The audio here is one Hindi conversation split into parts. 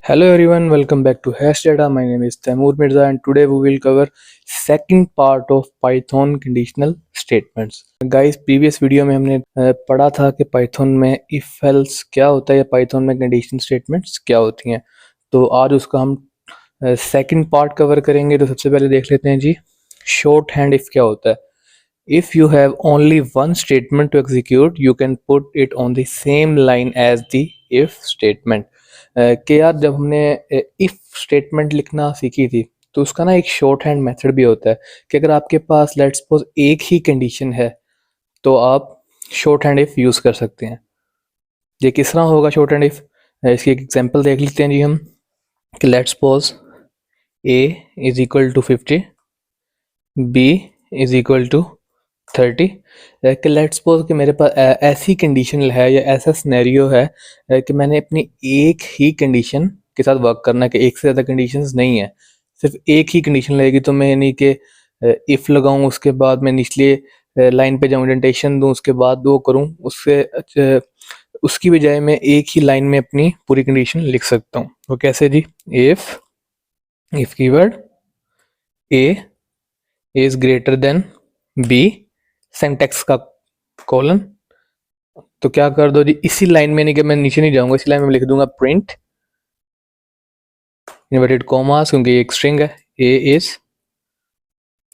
Hello everyone, welcome back to Hash Data. My name is Taimur Mirza and today we will cover second part of Python conditional statements. Guys, previous video में हमने पढ़ा था कि Python में if else क्या होता है या Python में conditional statements क्या होती हैं। तो आज उसका हम सेकंड पार्ट कवर करेंगे। तो सबसे पहले देख लेते हैं जी शॉर्ट हैंड इफ क्या होता है। If you have only one statement to execute, you can put it on the same line as the if statement. कि यार जब हमने if स्टेटमेंट लिखना सीखी थी तो उसका ना एक शॉर्ट हैंड मेथड भी होता है कि अगर आपके पास लेट्स सपोज एक ही कंडीशन है तो आप शॉर्ट हैंड इफ यूज़ कर सकते हैं। ये किस तरह होगा शॉर्ट हैंड इफ, इसकी एक एग्जांपल देख लेते हैं जी हम कि let's suppose a is equal to 50, b is equal to 30। कि लेट्स सपोज कि मेरे पास ऐसी कंडीशन है या ऐसा सिनेरियो है कि मैंने अपनी एक ही कंडीशन के साथ वर्क करना है कि एक से ज़्यादा कंडीशंस नहीं है, सिर्फ एक ही कंडीशन लगेगी। तो मैं यानी कि इफ़ लगाऊं, उसके बाद मैं निचले लाइन पे जाऊं, इंडेंटेशन दूं, उसके बाद वो करूं, उससे उसकी बजाय मैं एक ही लाइन में अपनी पूरी कंडीशन लिख सकता हूं। तो कैसे जी, if keyword a is greater than b, syntax का कॉलन। तो क्या कर दो जी, इसी लाइन में, नहीं कि मैं नीचे नहीं जाऊंगा, इसी लाइन में लिख दूंगा प्रिंट इन्वर्टेड कॉमास, क्योंकि ये एक स्ट्रिंग है, a is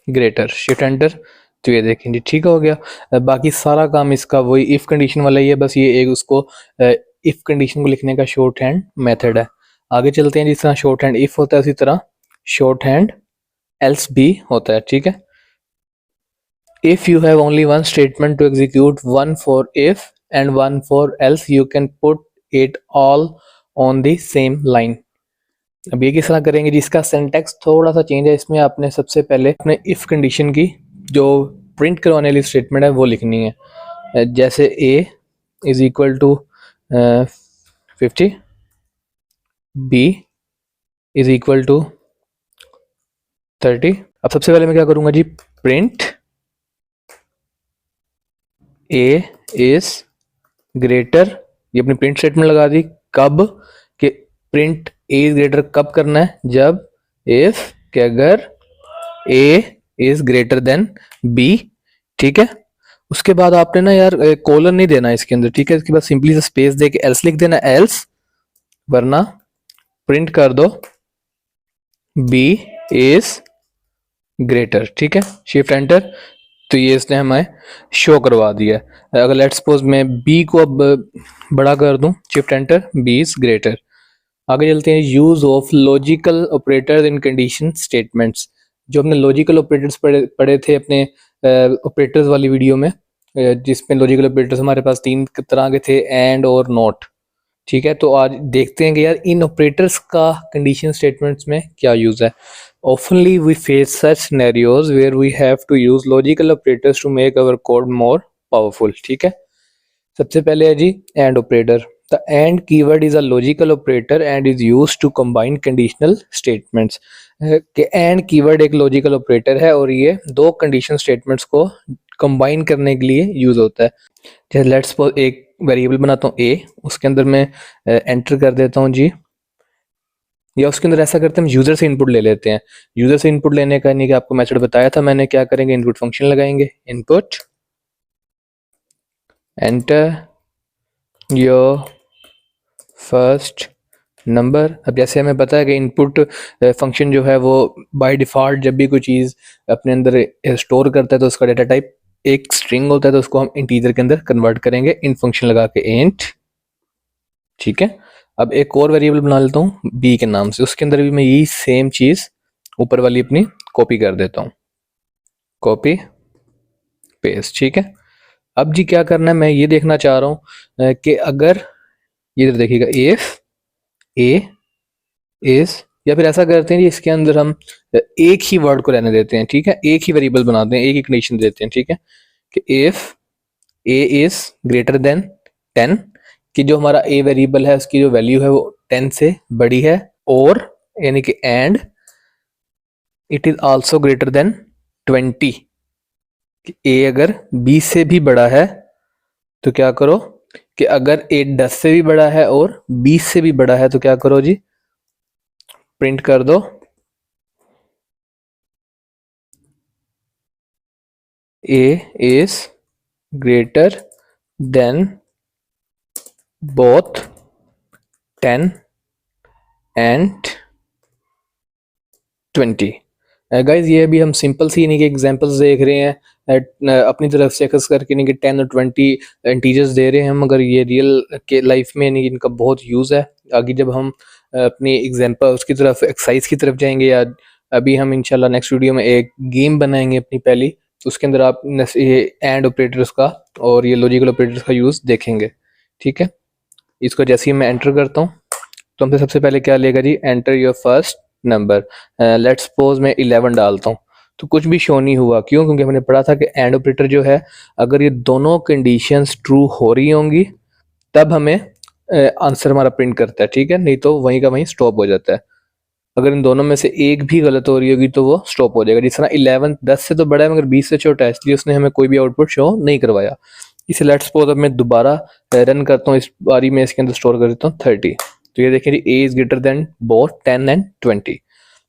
greater, shift enter. तो ये देखें जी ठीक हो गया। बाकी सारा काम इसका वही इफ कंडीशन वाला ही है, बस ये एक उसको इफ कंडीशन को लिखने का शॉर्ट हैंड मेथड है। आगे चलते हैं, जिस तरह शॉर्ट हैंड इफ होता है उसी तरह शॉर्ट हैंड एल्स भी होता है। ठीक है, if you have only one statement to execute, one for if and one for else, you can put it all on the same line. अब ये किस तरह करेंगे जिसका सिंटैक्स थोड़ा सा चेंज है। इसमें आपने सबसे पहले अपने इफ कंडीशन की जो प्रिंट करवाने वाली स्टेटमेंट है वो लिखनी है। जैसे a is equal to 50, b is equal to 30। अब सबसे पहले मैं क्या करूंगा जी, प्रिंट a इज ग्रेटर, ये अपनी प्रिंट स्टेटमेंट लगा दी। कब कि प्रिंट a इज ग्रेटर कब करना है, जब इफ कि अगर a is greater than b। ठीक है, उसके बाद आपने ना यार कॉलन नहीं देना इसके अंदर। ठीक है, इसके बाद सिंपली से स्पेस दे के एल्स लिख देना, एल्स, वरना प्रिंट कर दो b इज ग्रेटर। ठीक है, शिफ्ट एंटर। तो ये इसने हमें शो करवा दिया है। अगर लेट्स सपोज मैं b को अब बड़ा कर दूं, shift enter, b is greater. आगे चलते हैं, use of logical operators in condition statements. जो हमने लॉजिकल ऑपरेटर्स पढ़े थे अपने ऑपरेटर्स वाली वीडियो में, जिसमें लॉजिकल ऑपरेटर्स हमारे पास तीन तरह के थे, एंड और नॉट। ठीक है, तो आज देखते हैं कि यार इन ऑपरेटर्स का कंडीशन स्टेटमेंट्स में क्या यूज है। Oftenly we face such scenarios where we have to use logical operators to make our code more powerful. ठीक है, सबसे पहले है जी and operator. The AND keyword is a logical operator and is used to combine conditional statements. कि AND keyword एक logical operator है और ये दो condition statements को combine करने के लिए यूज होता है। जैसे लेट्स सपोज एक वेरिएबल बनाता हूँ a, उसके अंदर मैं एंटर कर देता हूँ जी, या उसके अंदर ऐसा करते हैं हम यूजर से इनपुट ले लेते हैं। यूजर से इनपुट लेने का नहीं कि आपको मेथड बताया था मैंने, क्या करेंगे, इनपुट फंक्शन लगाएंगे, input enter your first number. अब जैसे हमें पता है कि इनपुट फंक्शन जो है वो बाय डिफॉल्ट जब भी कोई चीज़ अपने अंदर स्टोर करता है तो उसका डेटा टाइप एक स्ट्रिंग होता है, तो उसको हम इंटीजर के अंदर कन्वर्ट करेंगे इन फंक्शन लगा के, इंट। ठीक है, अब एक और वेरिएबल बना लेता हूँ b के नाम से, उसके अंदर भी मैं यही सेम चीज ऊपर वाली अपनी कॉपी कर देता हूँ, कॉपी पेस्ट। ठीक है, अब जी क्या करना है, मैं ये देखना चाह रहा हूँ कि अगर ये देखिएगा इफ a इज, या फिर ऐसा करते हैं जी इसके अंदर हम एक ही वर्ड को रहने देते हैं। ठीक है, एक ही वेरिएबल बनाते हैं, एक ही कंडीशन देते हैं। ठीक है, कि if a is greater then 10, कि जो हमारा a वेरिएबल है उसकी जो वैल्यू है वो 10 से बड़ी है, और यानी कि and it is also greater than 20, कि a अगर 20 से भी बड़ा है तो क्या करो कि अगर a 10 से भी बड़ा है और 20 से भी बड़ा है तो क्या करो जी, प्रिंट कर दो a is greater than both 10 and 20। Guys ये अभी हम सिंपल सी इन्हीं के एग्जांपल्स देख रहे हैं अपनी तरफ से एक्स करके इन्हीं के 10 और 20 इंटीजर्स दे रहे हैं हम, मगर ये रियल के लाइफ में इन्हीं इनका बहुत यूज़ है। आगे जब हम अपनी एग्जांपल उसकी तरफ एक्सरसाइज की तरफ जाएंगे, या अभी हम इंशाल्लाह नेक्स्ट वीडियो में एक गेम बनाएंगे अपनी पहली, तो उसके अंदर आप ये एंड ऑपरेटर्स का और ये लॉजिकल ऑपरेटर्स का यूज़ देखेंगे। ठीक है, इसको जैसे ही मैं एंटर करता हूँ तो हमसे सबसे पहले क्या लेगा जी, enter your first number. Let's suppose मैं 11 डालता हूँ तो कुछ भी शो नहीं हुआ। क्यों? क्योंकि हमने पढ़ा था कि एंड ऑपरेटर जो है, अगर ये दोनों कंडीशंस ट्रू हो रही होंगी तब हमें आंसर हमारा प्रिंट करता है। ठीक है, नहीं तो वहीं का वहीं स्टॉप हो जाता है। अगर इन दोनों में से एक भी गलत हो रही होगी तो वो स्टॉप हो जाएगा। जिस तरह 11 10 से तो बड़ा है मगर 20 से छोटा है, इसलिए उसने हमें कोई भी आउटपुट शो नहीं करवाया। इसे लेट्स सपोज अब मैं दोबारा रन करता हूँ, इस बारी में इसके अंदर स्टोर कर देता हूँ 30। तो ये देखें जी, a is greater than both 10 and 20।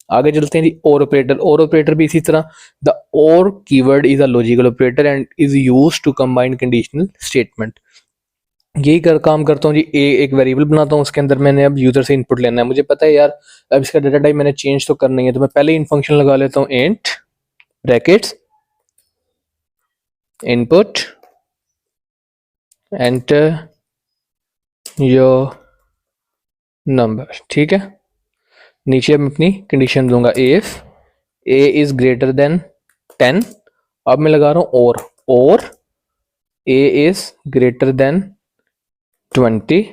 आगे चलते हैं जी, और ऑपरेटर। और ऑपरेटर भी इसी तरह, द और keyword is a logical operator and is use to combine conditional statement. यही काम करता हूँ जी, एक वेरिएबल बनाता हूँ, उसके अंदर मैंने अब यूजर से इनपुट लेना है। मुझे पता है यार अब इसका डाटा टाइप मैंने चेंज तो करना ही है, तो मैं पहले इन फंक्शन लगा लेता हूँ, int brackets input enter your number. ठीक है, नीचे मैं अपनी कंडीशन दूंगा, if a is greater then 10। अब मैं लगा रहा हूँ और ए इज ग्रेटर देन 20।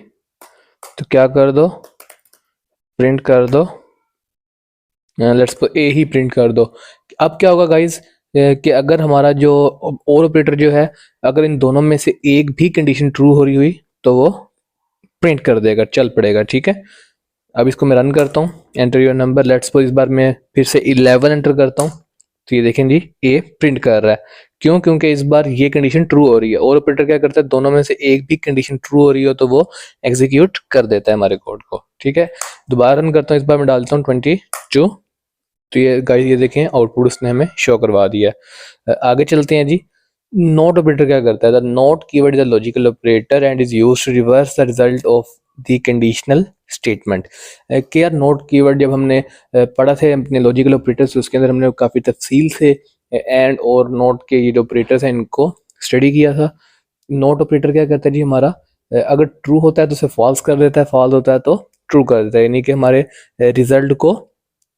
तो क्या कर दो, प्रिंट कर दो, लेट्स ए ही प्रिंट कर दो। अब क्या होगा गाइज कि अगर हमारा जो और ऑपरेटर जो है, अगर इन दोनों में से एक भी कंडीशन ट्रू हो रही हुई तो वो प्रिंट कर देगा, चल पड़ेगा। ठीक है, अब इसको मैं रन करता हूँ, enter your number. Let's suppose इस बार मैं फिर से 11 एंटर करता हूँ, तो ये देखें जी, ए प्रिंट कर रहा है। क्यों? क्योंकि इस बार ये कंडीशन ट्रू हो रही है। और ऑपरेटर क्या करता है, दोनों में से एक भी कंडीशन ट्रू हो रही हो तो वो एग्जीक्यूट कर देता है हमारे कोड को। ठीक है, दोबारा रन करता हूँ, इस बार मैं डालता हूँ 22। तो ये गाइस ये देखें, आउटपुट उसने हमें शो करवा दिया। आगे चलते हैं जी, नोट ऑपरेटर क्या करता है, the not keyword is a logical operator and is used to reverse the result of the conditional statement. कि यार नोट कीवर्ड जब हमने पढ़ा थे अपने लॉजिकल ऑपरेटर्स, उसके अंदर हमने काफ़ी तफसील से एंड और नोट के ये जो ऑपरेटर्स हैं इनको स्टडी किया था। नोट ऑपरेटर क्या करता है जी, हमारा अगर ट्रू होता है तो उसे फॉल्स कर देता है, फॉल्स होता है तो ट्रू कर देता है, यानी कि हमारे रिजल्ट को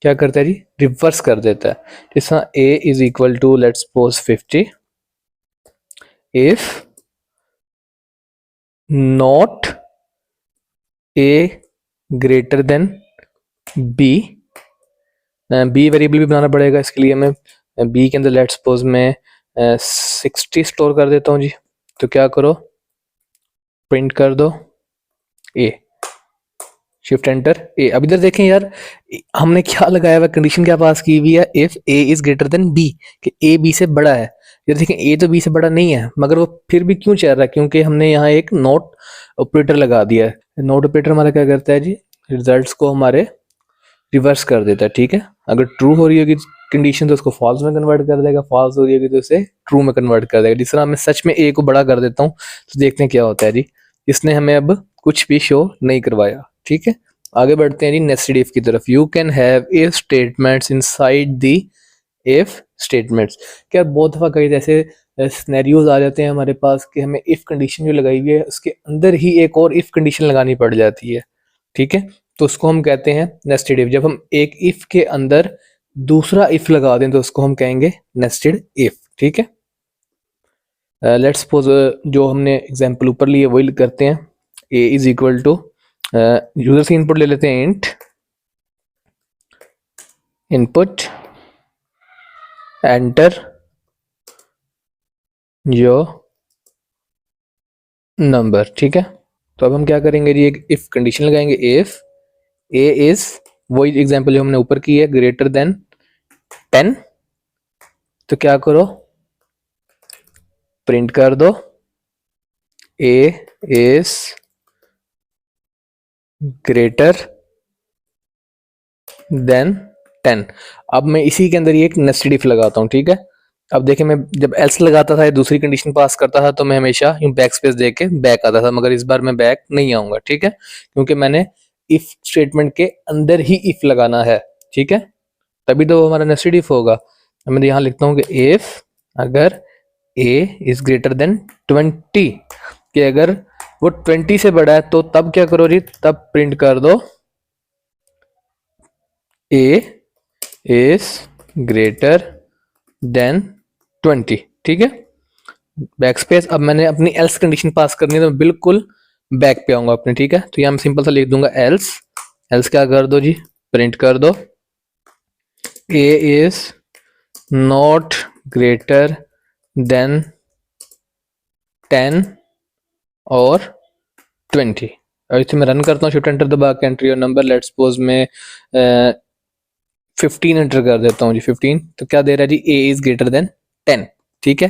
क्या करता है जी, रिवर्स कर देता है। जिस तरह a is equal to let's suppose 50 if not a greater than b. B variable भी बनाना पड़ेगा, इसके लिए हमें बी के अंदर लेट्स सपोज मैं 60 स्टोर कर देता हूँ जी। तो क्या करो, प्रिंट कर दो ए, शिफ्ट एंटर ए। अब इधर देखें यार, हमने क्या लगाया हुआ, कंडीशन क्या पास की हुई है, if a is greater than b, कि ए बी से बड़ा है। ये देखें ए तो बी से बड़ा नहीं है, मगर वो फिर भी क्यों चल रहा है, क्योंकि हमने यहाँ एक नोट ऑपरेटर लगा दिया है। नोट ऑपरेटर हमारा क्या करता है जी, रिजल्ट्स को हमारे रिवर्स कर देता है। ठीक है, अगर ट्रू हो रही होगी कंडीशन तो उसको फॉल्स में कन्वर्ट कर देगा, फॉल्स हो रही होगी तो उसे ट्रू में कन्वर्ट कर देगा। जिस तरह मैं सच में ए को बड़ा कर देता हूँ तो देखते हैं क्या होता है जी, इसने हमें अब कुछ भी शो नहीं करवाया। ठीक है, आगे बढ़ते हैं जी नेस्टेड इफ की तरफ। You can have if statements inside the if statements. क्या बहुत दफा कई ऐसे सिनेरियोज आ जाते हैं हमारे पास कि हमें इफ कंडीशन जो लगाई हुई है उसके अंदर ही एक और इफ कंडीशन लगानी पड़ जाती है। ठीक है, तो उसको हम कहते हैं नेस्टेड इफ। जब हम एक इफ के अंदर दूसरा इफ लगा दें तो उसको हम कहेंगे नेस्टेड इफ। ठीक है, लेट्स सपोज जो हमने एग्जांपल ऊपर लिए वही करते हैं। ए इज इक्वल टू, यूजर से इनपुट ले लेते हैं, int input enter your number. ठीक है, तो अब हम क्या करेंगे जी, एक इफ कंडीशन लगाएंगे, इफ ए इज, वही एग्जांपल जो हमने ऊपर की है, ग्रेटर देन 10। तो क्या करो, प्रिंट कर दो ए इज ग्रेटर देन 10। अब मैं इसी के अंदर ये एक नेस्टेड इफ लगाता हूँ, ठीक है। अब देखिए मैं जब एल्स लगाता था, दूसरी कंडीशन पास करता था, तो मैं हमेशा यूं बैक स्पेस दे के बैक आता था, मगर इस बार मैं बैक नहीं आऊंगा, ठीक है, क्योंकि मैंने इफ स्टेटमेंट के अंदर ही इफ लगाना है, ठीक है, तभी तो वो हमारा नेस्टेड इफ होगा। मैं यहाँ लिखता हूँ कि इफ अगर a इज ग्रेटर देन 20, कि अगर वो 20 से बड़ा है तो तब क्या करो जी, तब प्रिंट कर दो a इज ग्रेटर देन 20, ठीक है, बैक स्पेस। अब मैंने अपनी एल्स कंडीशन पास करनी है तो मैं बिल्कुल बैक पे आऊंगा अपने, ठीक है। तो यहाँ मैं सिंपल सा लिख दूंगा एल्स, एल्स क्या कर दो जी, प्रिंट कर दो a is not greater than 10 और 20। और इसे मैं रन करता हूँ, शिफ्ट एंटर दबा के, enter your number, let's suppose मैं 15 एंटर कर देता हूँ जी, 15। तो क्या दे रहा है जी, a इज ग्रेटर देन 10, ठीक है।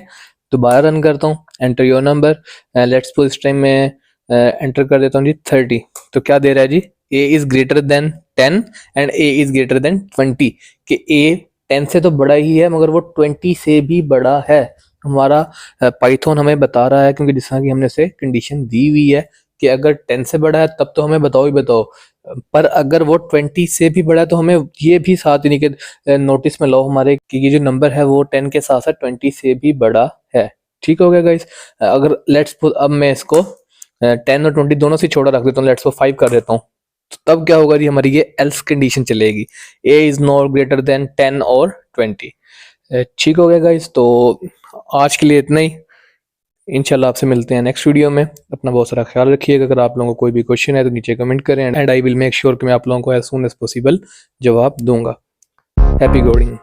दोबारा रन करता हूँ, enter your number, let's suppose इस टाइम मैं एंटर कर देता हूँ जी 30। तो क्या दे रहा है जी, a is greater then 10 and a is greater then 20, कि a 10 से तो बड़ा ही है मगर वो 20 से भी बड़ा है। हमारा पाइथन हमें बता रहा है, क्योंकि जिस तरह की हमने से कंडीशन दी हुई है कि अगर 10 से बड़ा है तब तो हमें बताओ ही बताओ, पर अगर वो 20 से भी बड़ा है तो हमें ये भी साथ ही कि नोटिस में लो हमारे कि ये जो नंबर है वो 10 के साथ साथ 20 से भी बड़ा है, ठीक हो गया गाइस। अगर लेट्स अब मैं इसको 10 और 20 दोनों से छोड़ा रख देता हूँ, लेट्स 5 कर देता हूँ, तो तब क्या होगा जी, हमारी ये एल्स कंडीशन चलेगी, a is not greater than 10 और 20। ठीक हो गया गाइस। तो आज के लिए इतना ही, इंशाल्लाह आपसे मिलते हैं नेक्स्ट वीडियो में। अपना बहुत सारा ख्याल रखिएगा। अगर आप लोगों को कोई भी क्वेश्चन है तो नीचे कमेंट करें, and I will make sure कि मैं आप लोगों को एज सून एज पॉसिबल जवाब दूंगा। Happy coding.